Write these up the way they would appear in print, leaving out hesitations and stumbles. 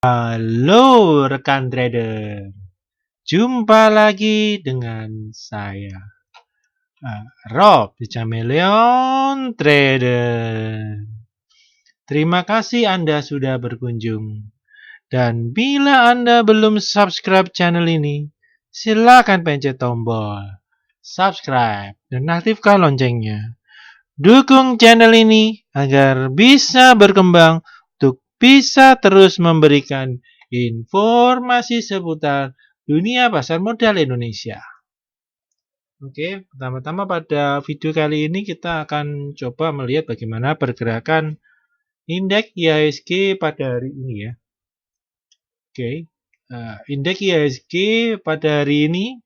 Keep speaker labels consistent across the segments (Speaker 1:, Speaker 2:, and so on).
Speaker 1: Halo rekan trader, jumpa lagi dengan saya Rob di Chameleon Trader. Terima kasih Anda sudah berkunjung. Dan bila Anda belum subscribe channel ini, silakan pencet tombol subscribe dan aktifkan loncengnya. Dukung channel ini agar bisa berkembang untuk bisa terus memberikan informasi seputar dunia pasar modal Indonesia. Oke, pertama-tama pada video kali ini kita akan coba melihat bagaimana pergerakan indeks IHSG pada hari ini ya. Oke, indeks IHSG pada hari ini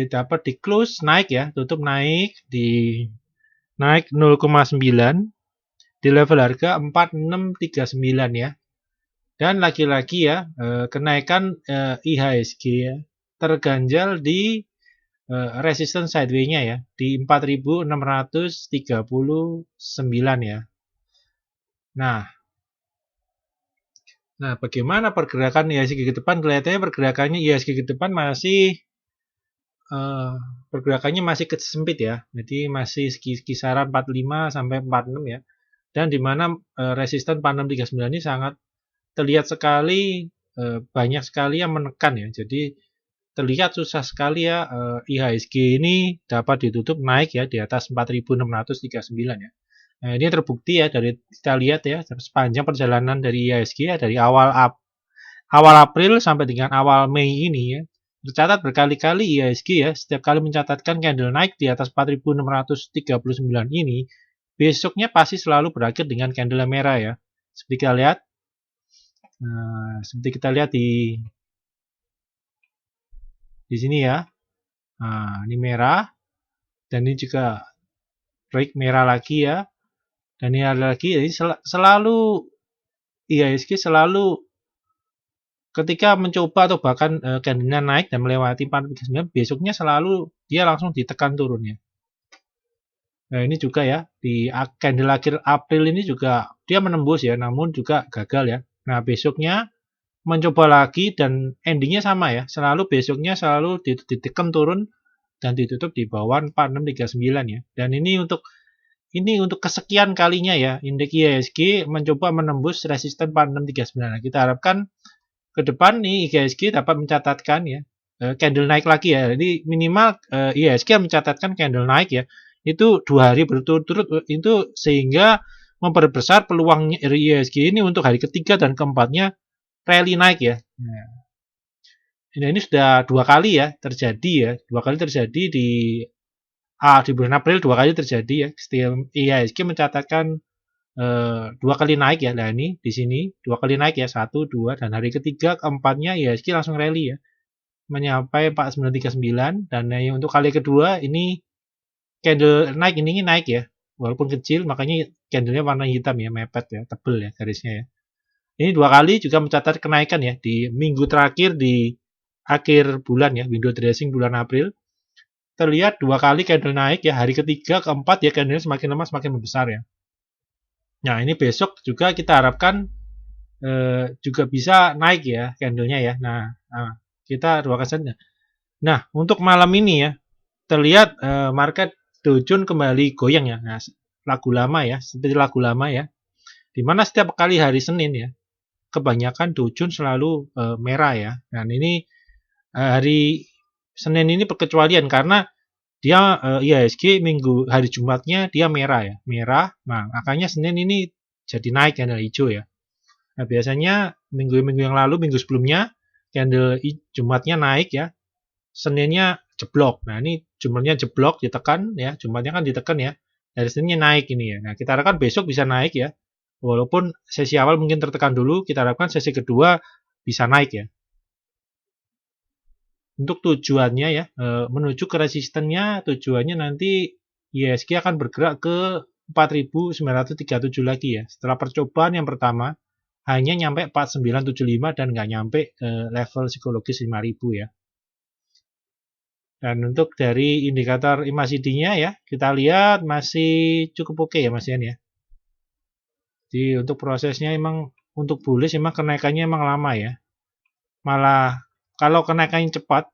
Speaker 1: dapat di close naik ya, tutup naik di naik 0,9 di level harga 4639 ya. Dan lagi-lagi ya, kenaikan IHSG ya, terganjal di resistance sideways-nya ya, di 4639 ya. Nah, bagaimana pergerakan IHSG ke depan? Kelihatannya pergerakannya IHSG ke depan masih pergerakannya masih sempit ya. Jadi masih kisaran 45 sampai 46 ya. Dan di mana resisten 4639 ini sangat terlihat sekali banyak sekali yang menekan ya. Jadi terlihat susah sekali ya IHSG ini dapat ditutup naik ya di atas 4639 ya. Nah, ini terbukti ya dari kita lihat ya sepanjang perjalanan dari IHSG ya dari awal April sampai dengan awal Mei ini ya. Tercatat berkali-kali IHSG ya setiap kali mencatatkan candle naik di atas 4639 ini, besoknya pasti selalu berakhir dengan candle merah ya. Seperti kita lihat. Nah, seperti kita lihat di sini ya. Nah, ini merah dan ini juga break merah lagi ya. Dan ini ada lagi, jadi selalu IHSG selalu ketika mencoba atau bahkan candlenya naik dan melewati 49, besoknya selalu dia langsung ditekan turun ya. Nah, ini juga ya di candle akhir April ini juga dia menembus ya, namun juga gagal ya. Nah, besoknya mencoba lagi dan endingnya sama ya. Selalu besoknya selalu ditekan turun dan ditutup di bawah 4639 ya. Dan ini untuk kesekian kalinya ya indeks IHSG mencoba menembus resisten 4639. Nah, kita harapkan ke depan nih IHSG dapat mencatatkan ya candle naik lagi ya. Jadi minimal IHSG mencatatkan candle naik ya. Itu 2 hari berturut-turut itu sehingga memperbesar peluang IHSG ini untuk hari ketiga dan keempatnya rally naik ya. Nah, ini sudah 2 kali ya terjadi ya. 2 kali terjadi di bulan April 2 kali terjadi ya. IHSG mencatatkan 2 kali naik ya. Nah, ini di sini 2 kali naik ya. 1, 2 dan hari ketiga keempatnya IHSG langsung rally ya. Menyampai 4939 dan untuk kali kedua ini candle naik ini naik ya. Walaupun kecil makanya candlenya warna hitam ya, mepet ya, tebel ya garisnya ya. Ini 2 kali juga mencatat kenaikan ya di minggu terakhir di akhir bulan ya, window dressing bulan April. Terlihat 2 kali candle naik ya, hari ketiga, keempat ya candlenya semakin lama semakin membesar ya. Nah, ini besok juga kita harapkan juga bisa naik ya candlenya ya. Nah, kita doakan saja. Nah, untuk malam ini ya, terlihat market Dow Jones kembali goyang ya. Nah, lagu lama ya, seperti lagu lama ya. Dimana setiap kali hari Senin ya, kebanyakan Dow Jones selalu merah ya. Dan ini hari Senin ini perkecualian karena dia IHSG minggu hari Jumatnya dia merah ya, merah. Nah, makanya Senin ini jadi naik candle hijau ya. Nah, biasanya minggu-minggu yang lalu, minggu sebelumnya candle Jumatnya naik ya, Seninnya jeblok. Nah, ini Jumatnya jeblok ditekan ya, Jumatnya kan ditekan ya. Dari Seninnya naik ini ya. Nah, kita harapkan besok bisa naik ya. Walaupun sesi awal mungkin tertekan dulu, kita harapkan sesi kedua bisa naik ya. Untuk tujuannya ya, menuju ke resistennya, tujuannya nanti IHSG akan bergerak ke 4937 lagi ya. Setelah percobaan yang pertama, hanya nyampe 4975 dan nggak nyampe level psikologis 5000 ya. Dan untuk dari indikator MACD-nya ya, kita lihat masih cukup oke ya Mas Ian ya. Jadi untuk prosesnya emang untuk bullish memang kenaikannya emang lama ya. Malah kalau kenaikannya cepat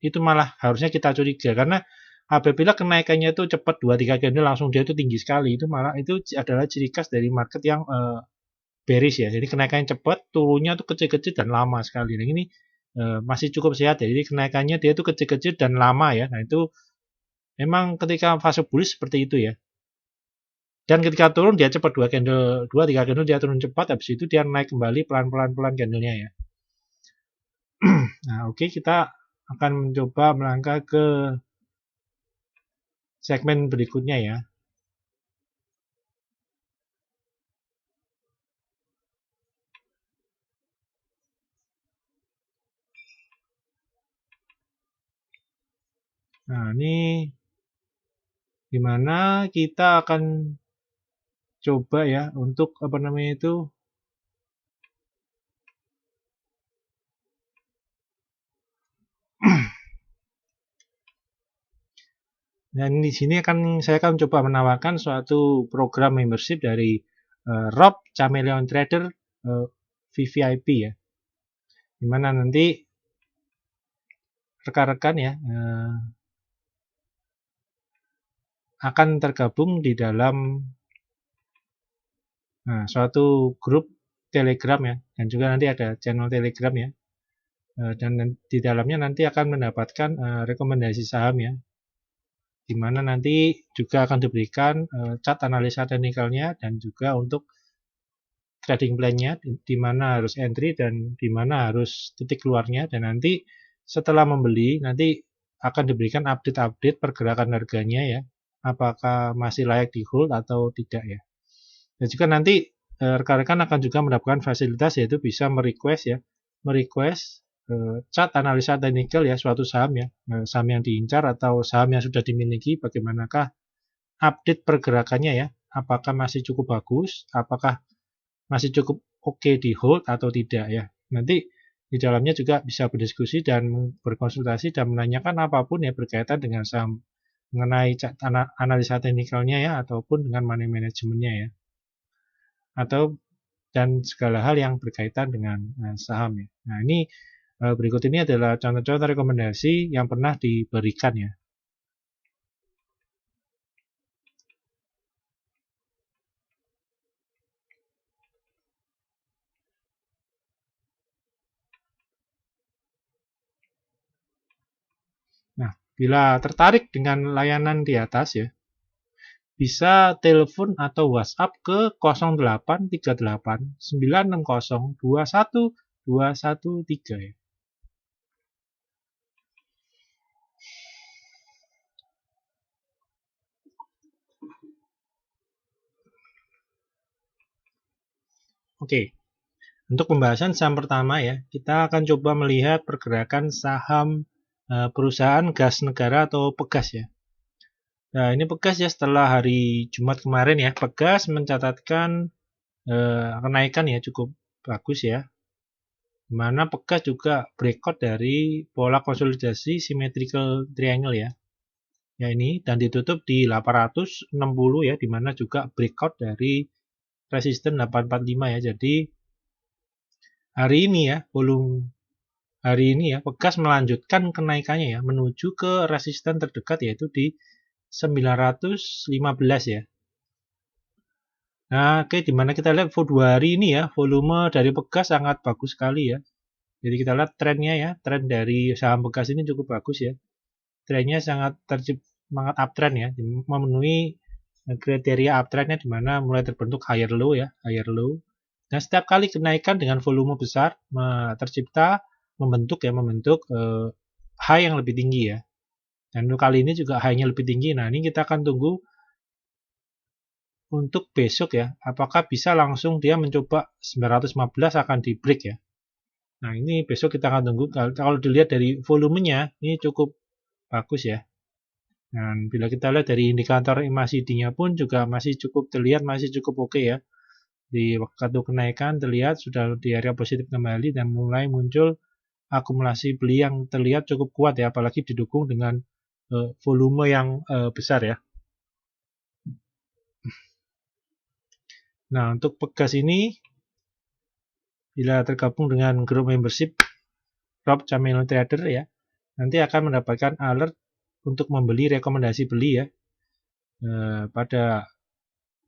Speaker 1: itu malah harusnya kita curiga, karena apabila kenaikannya itu cepat 2-3 candle langsung dia itu tinggi sekali, itu malah itu adalah ciri khas dari market yang bearish ya. Jadi kenaikannya cepat, turunnya tuh kecil-kecil dan lama sekali. Nah ini masih cukup sehat ya. Jadi kenaikannya dia itu kecil-kecil dan lama ya. Nah itu memang ketika fase bullish seperti itu ya. Dan ketika turun dia cepat 2-3 candle dia turun cepat, habis itu dia naik kembali pelan-pelan candlenya ya. Nah, oke, kita akan mencoba melangkah ke segmen berikutnya ya. Nah, ini dimana kita akan coba ya untuk apa namanya itu dan di sini saya akan coba menawarkan suatu program membership dari Rob Chameleon Trader VVIP ya, dimana nanti rekan-rekan ya akan tergabung di dalam suatu grup Telegram ya, dan juga nanti ada channel Telegram ya, dan di dalamnya nanti akan mendapatkan rekomendasi saham ya, di mana nanti juga akan diberikan chart analisa teknikalnya dan juga untuk trading plan-nya, di mana harus entry dan di mana harus titik keluarnya, dan nanti setelah membeli nanti akan diberikan update-update pergerakan harganya ya, apakah masih layak di hold atau tidak ya. Dan juga nanti rekan-rekan akan juga mendapatkan fasilitas yaitu bisa merequest chart analisa teknikal ya suatu saham ya, saham yang diincar atau saham yang sudah dimiliki, bagaimanakah update pergerakannya ya, apakah masih cukup bagus, apakah masih cukup oke di hold atau tidak ya. Nanti di dalamnya juga bisa berdiskusi dan berkonsultasi dan menanyakan apapun ya berkaitan dengan saham, mengenai analisa teknikalnya ya, ataupun dengan money manajemennya ya, atau dan segala hal yang berkaitan dengan saham ya. Nah ini berikut ini adalah contoh-contoh rekomendasi yang pernah diberikan ya. Nah, bila tertarik dengan layanan di atas ya, bisa telepon atau WhatsApp ke 0838 960 21213 ya. Oke, untuk pembahasan saham pertama ya, kita akan coba melihat pergerakan saham perusahaan gas negara atau Pegas ya. Nah, ini Pegas ya, setelah hari Jumat kemarin ya, Pegas mencatatkan kenaikan ya cukup bagus ya, dimana Pegas juga breakout dari pola konsolidasi symmetrical triangle ya. Ya ini, dan ditutup di 860 ya, dimana juga breakout dari resisten 845 ya. Jadi hari ini ya, hari ini ya, Pegas melanjutkan kenaikannya ya, menuju ke resisten terdekat yaitu di 915 ya. Nah, oke, dimana kita lihat 2 hari ini ya, volume dari Pegas sangat bagus sekali ya. Jadi kita lihat trennya ya, tren dari saham Pegas ini cukup bagus ya. Trennya sangat uptrend ya, memenuhi kriteria uptrendnya, dimana mulai terbentuk higher low ya, higher low. Dan setiap kali kenaikan dengan volume besar membentuk high yang lebih tinggi ya. Dan untuk kali ini juga high-nya lebih tinggi. Nah ini kita akan tunggu untuk besok ya, apakah bisa langsung dia mencoba 915 akan di break ya. Nah ini besok kita akan tunggu. Kalau dilihat dari volumenya ini cukup bagus ya. Dan bila kita lihat dari indikator MACD-nya pun juga masih cukup terlihat masih cukup oke ya. Di waktu kenaikan terlihat sudah di area positif kembali dan mulai muncul akumulasi beli yang terlihat cukup kuat ya, apalagi didukung dengan volume yang besar ya. Nah, untuk Pegas ini bila tergabung dengan grup membership Rob Camino Trader ya, nanti akan mendapatkan alert untuk membeli, rekomendasi beli ya, pada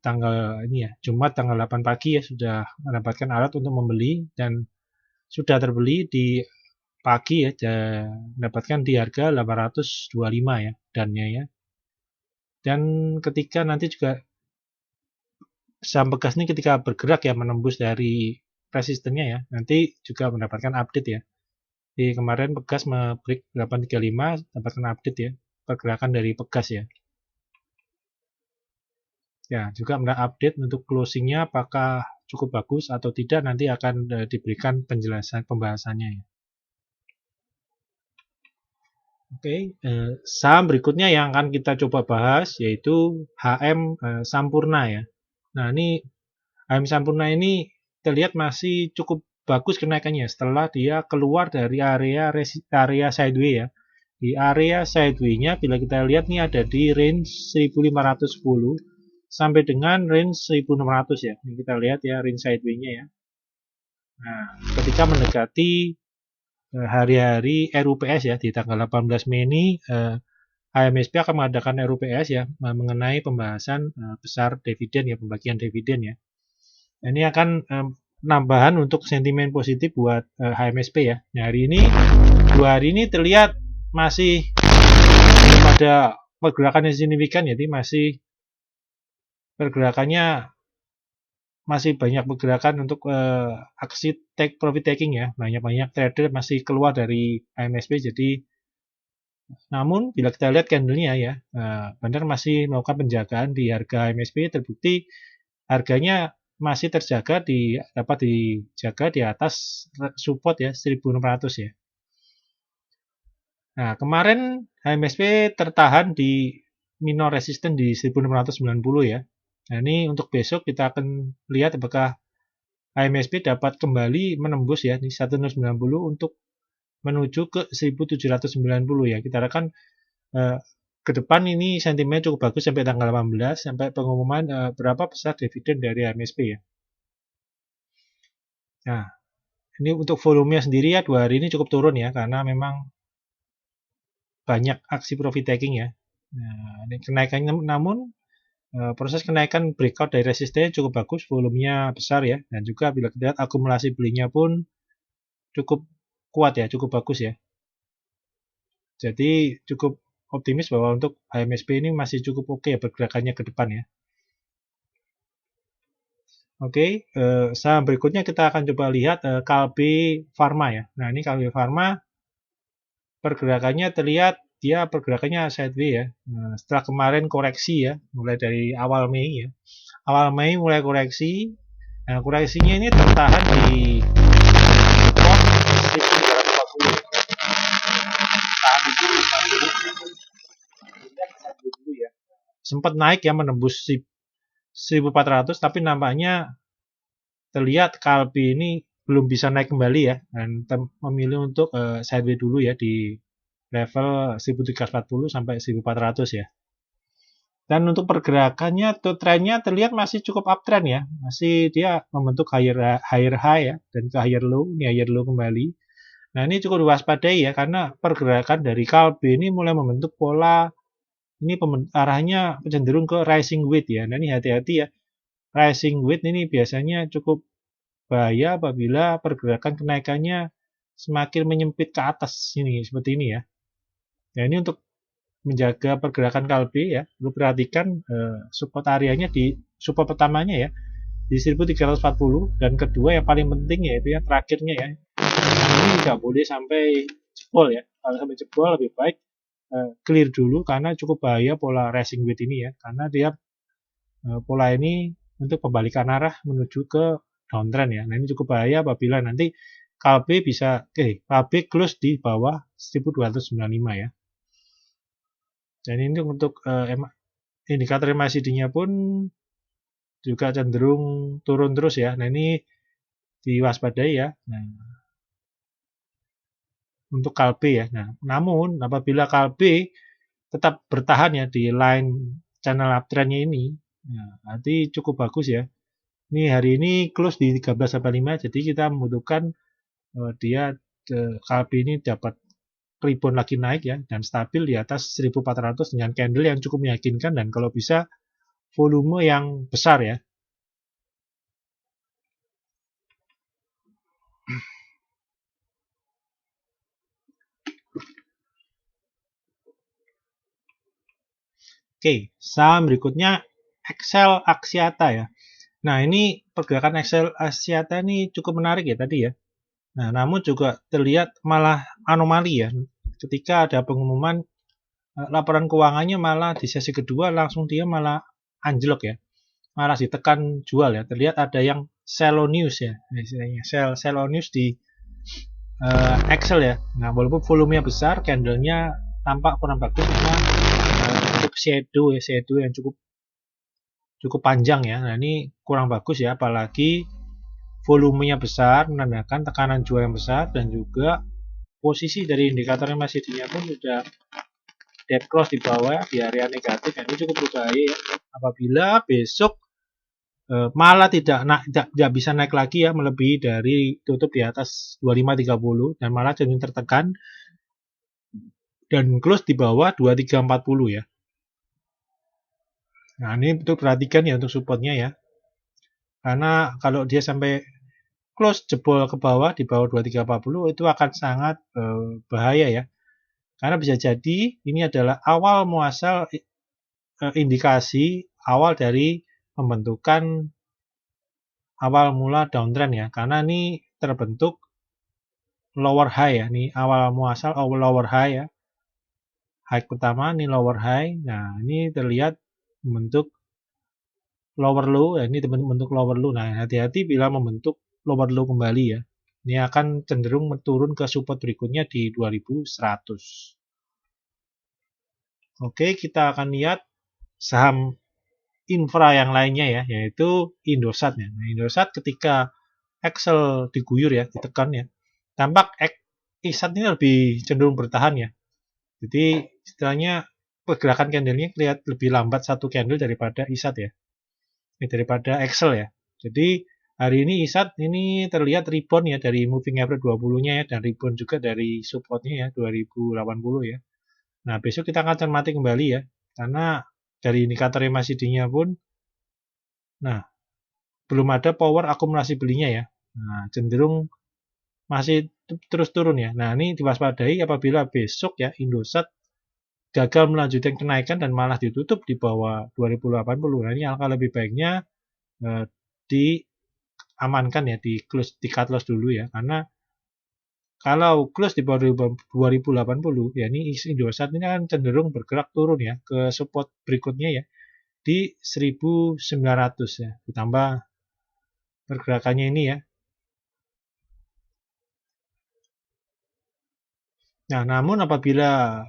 Speaker 1: tanggal ini ya, Jumat tanggal 8 pagi ya, sudah mendapatkan alert untuk membeli dan sudah terbeli di pagi ya, mendapatkan di harga 825 ya dannya ya. Dan ketika nanti juga saham bekas ini ketika bergerak ya menembus dari resistennya ya, nanti juga mendapatkan update ya. Di kemarin Pegas break 835 dapatkan update ya, pergerakan dari Pegas ya. Ya, juga update untuk closingnya apakah cukup bagus atau tidak, nanti akan diberikan penjelasan pembahasannya ya. Oke, saham berikutnya yang akan kita coba bahas yaitu HM Sampurna ya. Nah, ini HM Sampurna ini terlihat masih cukup bagus kenaikannya setelah dia keluar dari area sideway ya. Di area sideway-nya bila kita lihat nih ada di range 1510 sampai dengan range 1600 ya. Ini kita lihat ya range sideway-nya ya. Nah, ketika mendekati hari-hari RUPS ya di tanggal 18 Mei ini HMSP akan mengadakan RUPS ya mengenai pembahasan besar dividen ya, pembagian dividen ya. Ini akan penambahan untuk sentimen positif buat HMSP ya. Nah, hari ini 2 hari ini terlihat masih belum ada pergerakan yang signifikan, jadi masih pergerakannya masih banyak pergerakan untuk aksi profit taking ya, banyak trader masih keluar dari HMSP. Jadi namun bila kita lihat candlenya ya, benar masih melakukan penjagaan di harga HMSP, terbukti harganya masih terjaga dapat dijaga di atas support ya 1600 ya. Nah, kemarin HMSP tertahan di minor resistance di 1690 ya. Nah, ini untuk besok kita akan lihat apakah HMSP dapat kembali menembus ya di 1690 untuk menuju ke 1790 ya. Kita harapkan ke depan ini sentimennya cukup bagus sampai tanggal 18 sampai pengumuman berapa besar dividen dari HMSP ya. Nah, ini untuk volumenya sendiri ya 2 hari ini cukup turun ya karena memang banyak aksi profit taking ya. Nah, ini kenaikannya namun proses kenaikan breakout dari resistennya cukup bagus, volumenya besar ya, dan juga bila kita lihat akumulasi belinya pun cukup kuat ya, cukup bagus ya. Jadi cukup optimis bahwa untuk HMSP ini masih cukup oke ya pergerakannya ke depan ya. Oke, saham berikutnya kita akan coba lihat Kalbe Pharma ya. Nah, ini Kalbe Pharma pergerakannya terlihat dia pergerakannya sideway ya. Nah, setelah kemarin koreksi ya, mulai dari awal Mei ya. Awal Mei mulai koreksi. Nah, koreksinya ini tertahan di support 1240. Tahan dulu ya. Sempat naik ya menembus 1400 tapi nampaknya terlihat Kalbe ini belum bisa naik kembali ya dan memilih untuk sideway dulu ya di level 1340 sampai 1400 ya. Dan untuk pergerakannya atau trennya terlihat masih cukup uptrend ya. Masih dia membentuk higher high ya dan ke higher low, ini higher low kembali. Nah, ini cukup diwaspadai ya karena pergerakan dari Kalbe ini mulai membentuk pola ini arahnya cenderung ke rising wedge ya. Nah, ini hati-hati ya. Rising wedge ini biasanya cukup bahaya apabila pergerakan kenaikannya semakin menyempit ke atas ini seperti ini ya. Nah, ini untuk menjaga pergerakan Kalbe ya, perlu perhatikan support areanya di support pertamanya ya di 1340 dan kedua yang paling penting yaitu yang terakhirnya ya. Ini nggak boleh sampai jebol ya. Kalau sampai jebol lebih baik clear dulu karena cukup bahaya pola rising wedge ini ya, karena dia pola ini untuk pembalikan arah menuju ke downtrend ya. Nah, ini cukup bahaya apabila nanti Kalbe bisa Kalbe close di bawah 1295 ya. Dan ini untuk indikator MACD-nya pun juga cenderung turun terus ya. Nah, ini diwaspadai ya. Nah, untuk Kalbe ya. Nah, namun apabila Kalbe tetap bertahan ya di line channel uptrend-nya ini, nah, nanti cukup bagus ya. Ini hari ini close di 1385, jadi kita membutuhkan dia kali ini dapat rebound lagi naik ya, dan stabil di atas 1400 dengan candle yang cukup meyakinkan, dan kalau bisa volume yang besar ya. Oke, saham berikutnya Excel Axiata ya. Nah, ini pergerakan Excel Axiata ini cukup menarik ya tadi ya. Nah, namun juga terlihat malah anomali ya. Ketika ada pengumuman laporan keuangannya, malah di sesi kedua langsung dia malah anjlok ya. Malah ditekan jual ya. Terlihat ada yang sell on news ya. Istilahnya sell on news di Excel ya. Nah, walaupun volumenya besar, candlenya tampak kurang bagus karena cukup shadow yang cukup panjang ya. Nah, ini kurang bagus ya, apalagi volumenya besar menandakan tekanan jual yang besar, dan juga posisi dari indikator MACD-nya pun sudah dead cross di bawah di area negatif. Ini cukup berbahaya ya. Apabila besok malah tidak bisa naik lagi ya, melebihi dari tutup di atas 2530 dan malah cenderung tertekan dan close di bawah 2340 ya. Nah, ini untuk perhatikan ya untuk supportnya ya. Karena kalau dia sampai close jebol ke bawah di bawah 2340 itu akan sangat bahaya ya. Karena bisa jadi ini adalah awal muasal indikasi awal dari pembentukan awal mula downtrend ya. Karena ini terbentuk lower high ya. Ini awal muasal lower high ya. High pertama ini lower high. Nah, ini terlihat membentuk lower low ya. Ini membentuk lower low. Nah, hati-hati bila membentuk lower low kembali ya. Ini akan cenderung turun ke support berikutnya di 2100. Oke, kita akan lihat saham infra yang lainnya ya, yaitu Indosat ya. Nah, Indosat ketika Excel diguyur ya, ditekan ya, tampak ISAT ini lebih cenderung bertahan ya. Jadi istilahnya pergerakan candlenya kelihatan lebih lambat satu candle daripada ISAT ya, daripada Excel ya. Jadi hari ini ISAT ini terlihat rebound ya dari moving average 20-nya ya, dan rebound juga dari supportnya ya 2080 ya. Nah, besok kita akan cermati kembali ya, karena dari indikator MACD-nya pun, nah, belum ada power akumulasi belinya ya. Nah, cenderung masih terus turun ya. Nah, ini diwaspadai apabila besok ya Indosat gagal melanjutkan kenaikan dan malah ditutup di bawah 2080. Nah, ini alangkah lebih baiknya diamankan ya, di cut loss dulu ya. Karena kalau close di bawah 2080 ya, ini Indosat ini akan cenderung bergerak turun ya ke support berikutnya ya di 1900 ya. Ditambah pergerakannya ini ya. Nah, namun apabila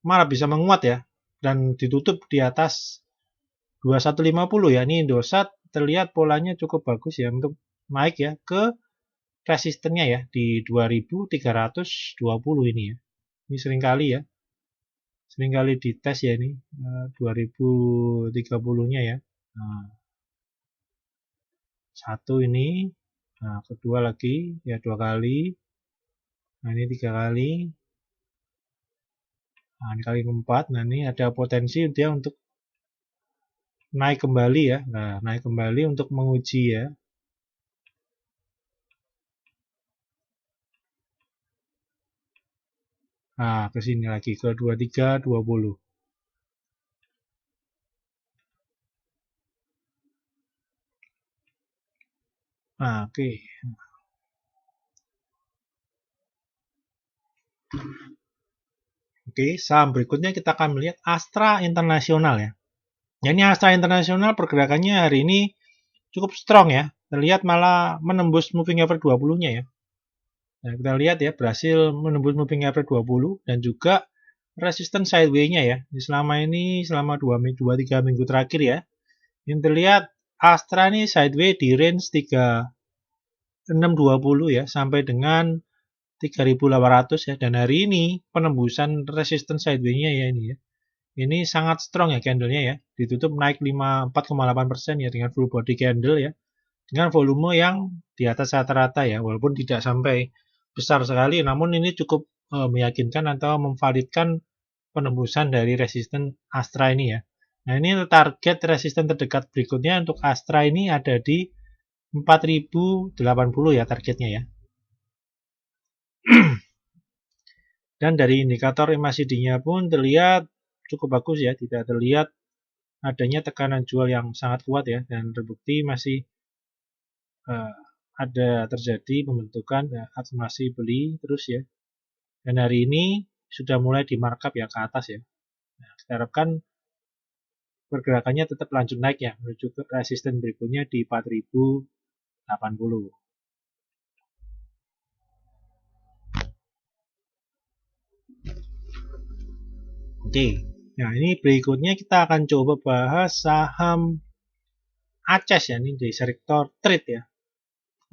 Speaker 1: malah bisa menguat ya dan ditutup di atas 2150 ya, ini Indosat terlihat polanya cukup bagus ya untuk naik ya ke resistennya ya di 2320 ini ya. Ini seringkali ya. Seringkali dites ya ini 2030-nya ya. Nah, satu ini, nah kedua lagi ya 2 kali. Nah, ini 3 kali. Nah, ini kali keempat. Nah, ini ada potensi dia untuk naik kembali ya. Nah, naik kembali untuk menguji ya. Nah, ke sini lagi ke 2320. Nah, oke. Oke, saham berikutnya kita akan melihat Astra Internasional ya. Ini Astra Internasional pergerakannya hari ini cukup strong ya. Terlihat malah menembus moving average 20-nya ya. Nah, kita lihat ya, berhasil menembus moving average 20 dan juga resisten sideways-nya ya. Selama 2-3 minggu terakhir ya. Ini terlihat Astra ini sideways di range 3620 ya sampai dengan 3800 ya, dan hari ini penembusan resisten sideways-nya ya ini ya. Ini sangat strong ya candlenya ya. Ditutup naik 4,8% ya dengan full body candle ya dengan volume yang di atas rata-rata ya, walaupun tidak sampai besar sekali, namun ini cukup meyakinkan atau memvalidkan penembusan dari resisten Astra ini ya. Nah, ini target resisten terdekat berikutnya untuk Astra ini ada di 4080 ya targetnya ya. Dan dari indikator MACD-nya pun terlihat cukup bagus ya, tidak terlihat adanya tekanan jual yang sangat kuat ya, dan terbukti masih ada terjadi pembentukan akumulasi beli terus ya. Dan hari ini sudah mulai di markup ya ke atas ya. Nah, kita harapkan pergerakannya tetap lanjut naik ya menuju ke resisten berikutnya di 4080. Oke. Nah, ini berikutnya kita akan coba bahas saham ACES ya, ini di sektor trade ya.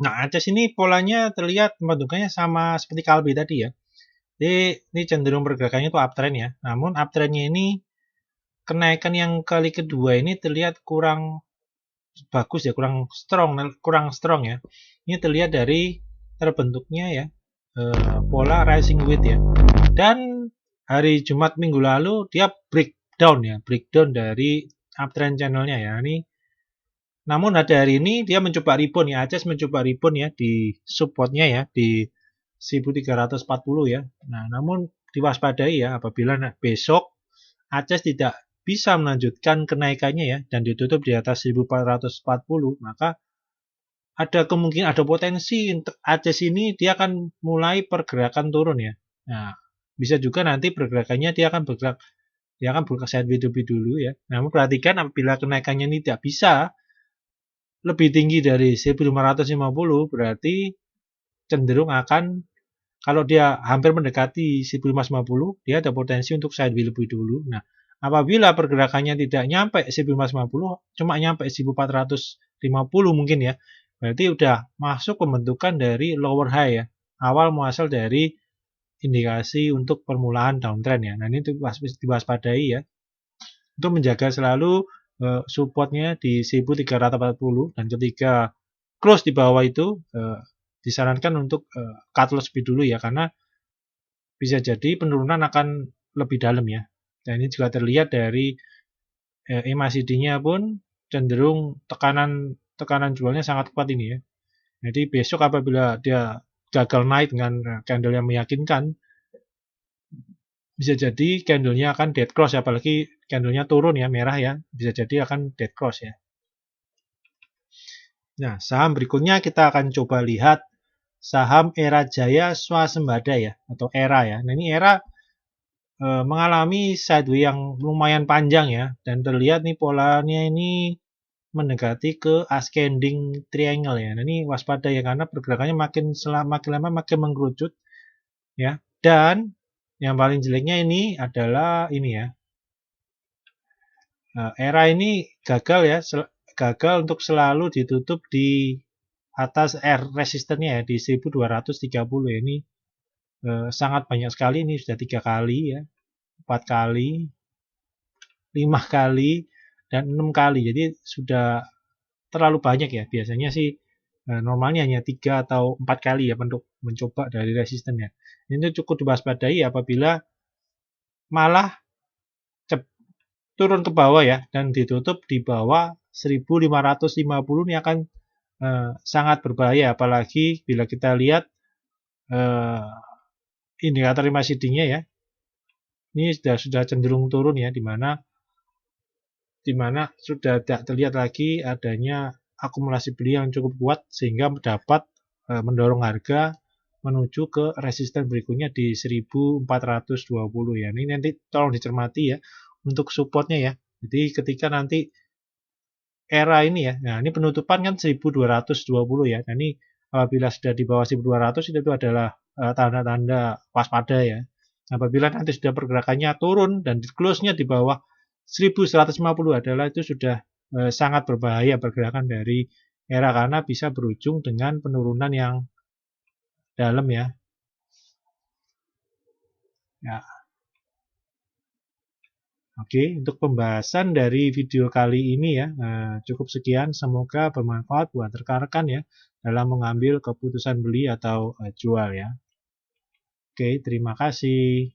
Speaker 1: Nah, ACES ini polanya terlihat pembentukannya sama seperti Kalbe tadi ya. Jadi, ini cenderung pergerakannya itu uptrend ya. Namun uptrendnya ini kenaikan yang kali kedua ini terlihat kurang bagus ya, kurang strong ya. Ini terlihat dari terbentuknya ya pola rising wedge ya. Dan hari Jumat minggu lalu dia breakdown dari uptrend channelnya ya. Ini namun pada hari ini dia mencoba rebound ya, ACES mencoba rebound ya di supportnya ya di 1340 ya. Nah, namun diwaspadai ya apabila besok ACES tidak bisa melanjutkan kenaikannya ya dan ditutup di atas 1440, maka ada kemungkinan ada potensi untuk ACES ini dia akan mulai pergerakan turun ya. Nah, bisa juga nanti pergerakannya dia akan bergerak sideways lebih dulu ya. Namun perhatikan apabila kenaikannya ini tidak bisa lebih tinggi dari 1550 berarti cenderung akan kalau dia hampir mendekati 1550 dia ada potensi untuk sideways lebih dulu. Nah, apabila pergerakannya tidak nyampe 1550 cuma nyampe 1450 mungkin ya. Berarti udah masuk pembentukan dari lower high ya. Awal muasal dari indikasi untuk permulaan downtrend ya. Nah, ini diwaspadai ya. Untuk menjaga selalu supportnya di 1340 dan ketika close di bawah itu disarankan untuk cut loss lebih dulu ya karena bisa jadi penurunan akan lebih dalam ya. Dan ini juga terlihat dari MACD-nya pun cenderung tekanan jualnya sangat kuat ini ya. Jadi besok apabila dia gagal naik dengan candle yang meyakinkan, bisa jadi candlenya akan dead cross ya, apalagi candlenya turun ya, merah ya, bisa jadi akan dead cross ya. Nah, saham berikutnya kita akan coba lihat saham Era Jaya Swasembada ya, atau ERA ya. Nah, ini ERA mengalami sideways yang lumayan panjang ya, dan terlihat nih polanya ini mendekati ke ascending triangle ya. Nah, ini waspada ya karena pergerakannya makin lama makin mengkerucut ya. Dan yang paling jeleknya ini adalah ini ya. Era ini gagal ya, gagal untuk selalu ditutup di atas resistennya ya di 1230 ya. Ini sangat banyak sekali, ini sudah 3 kali ya, 4 kali, 5 kali, dan 6 kali. Jadi sudah terlalu banyak ya. Biasanya sih normalnya hanya 3 atau 4 kali ya untuk mencoba dari resistennya. Ini cukup diwaspadai apabila malah turun ke bawah ya dan ditutup di bawah 1550 ini akan sangat berbahaya apalagi bila kita lihat indikator MACD-nya ya. Ini sudah cenderung turun ya di mana sudah tidak terlihat lagi adanya akumulasi beli yang cukup kuat sehingga dapat mendorong harga menuju ke resisten berikutnya di 1420 ya. Ini nanti tolong dicermati ya untuk supportnya ya. Jadi ketika nanti era ini ya, nah ini penutupan kan 1220 ya. Nah ini apabila sudah di bawah 1200 itu adalah tanda-tanda waspada ya. Apabila nanti sudah pergerakannya turun dan close-nya di bawah 1150 adalah itu sudah sangat berbahaya pergerakan dari era karena bisa berujung dengan penurunan yang dalam ya. Ya. Oke, untuk pembahasan dari video kali ini ya, cukup sekian. Semoga bermanfaat buat rekan-rekan ya dalam mengambil keputusan beli atau jual ya. Oke, terima kasih.